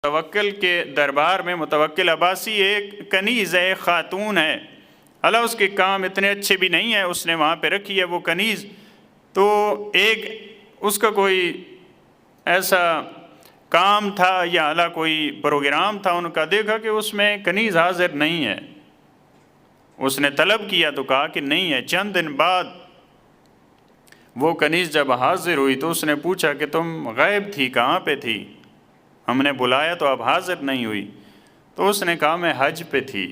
متوکل کے دربار میں متوکل عباسی ایک کنیز ہے، ایک خاتون ہے، اللہ اس کے کام اتنے اچھے بھی نہیں ہیں، اس نے وہاں پہ رکھی ہے وہ کنیز۔ تو ایک اس کا کوئی ایسا کام تھا یا اللہ کوئی پروگرام تھا ان کا، دیکھا کہ اس میں کنیز حاضر نہیں ہے۔ اس نے طلب کیا تو کہا کہ نہیں ہے۔ چند دن بعد وہ کنیز جب حاضر ہوئی تو اس نے پوچھا کہ تم غائب تھی، کہاں پہ تھی؟ ہم نے بلایا تو اب حاضر نہیں ہوئی۔ تو اس نے کہا میں حج پہ تھی،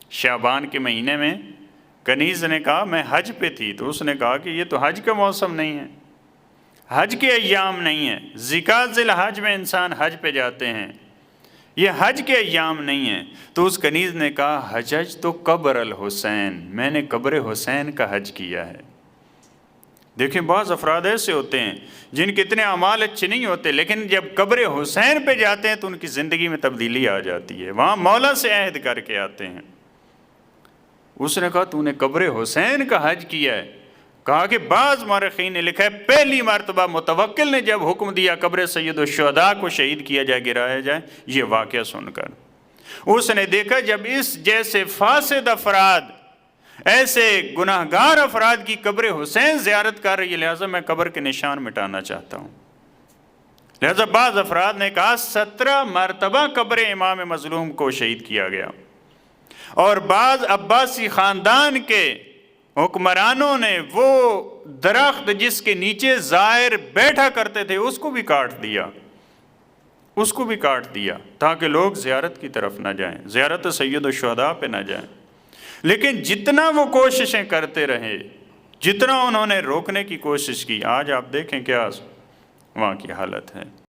شعبان کے مہینے میں۔ کنیز نے کہا میں حج پہ تھی۔ تو اس نے کہا کہ یہ تو حج کا موسم نہیں ہے، حج کے ایام نہیں ہیں، ذکر ذی الحج میں انسان حج پہ جاتے ہیں، یہ حج کے ایام نہیں ہیں۔ تو اس کنیز نے کہا حجج تو قبر الحسین، میں نے قبر حسین کا حج کیا ہے۔ دیکھیں بعض افراد ایسے ہوتے ہیں جن کے اتنے اعمال اچھے نہیں ہوتے، لیکن جب قبر حسین پہ جاتے ہیں تو ان کی زندگی میں تبدیلی آ جاتی ہے، وہاں مولا سے عہد کر کے آتے ہیں۔ اس نے کہا تو نے قبر حسین کا حج کیا ہے؟ کہا کہ بعض مورخین نے لکھا ہے پہلی مرتبہ متوکل نے جب حکم دیا قبر سید الشہداء کو شہید کیا جائے، گرایا جائے، یہ واقعہ سن کر اس نے دیکھا جب اس جیسے فاسد افراد، ایسے گناہگار افراد کی قبر حسین زیارت کر رہی ہے، لہٰذا میں قبر کے نشان مٹانا چاہتا ہوں۔ لہٰذا بعض افراد نے کہا 17 مرتبہ قبر امام مظلوم کو شہید کیا گیا، اور بعض عباسی خاندان کے حکمرانوں نے وہ درخت جس کے نیچے زائر بیٹھا کرتے تھے اس کو بھی کاٹ دیا، اس کو بھی کاٹ دیا تاکہ لوگ زیارت کی طرف نہ جائیں، زیارت سید الشہداء پہ نہ جائیں۔ لیکن جتنا وہ کوششیں کرتے رہے، جتنا انہوں نے روکنے کی کوشش کی، آج آپ دیکھیں کیا وہاں کی حالت ہے۔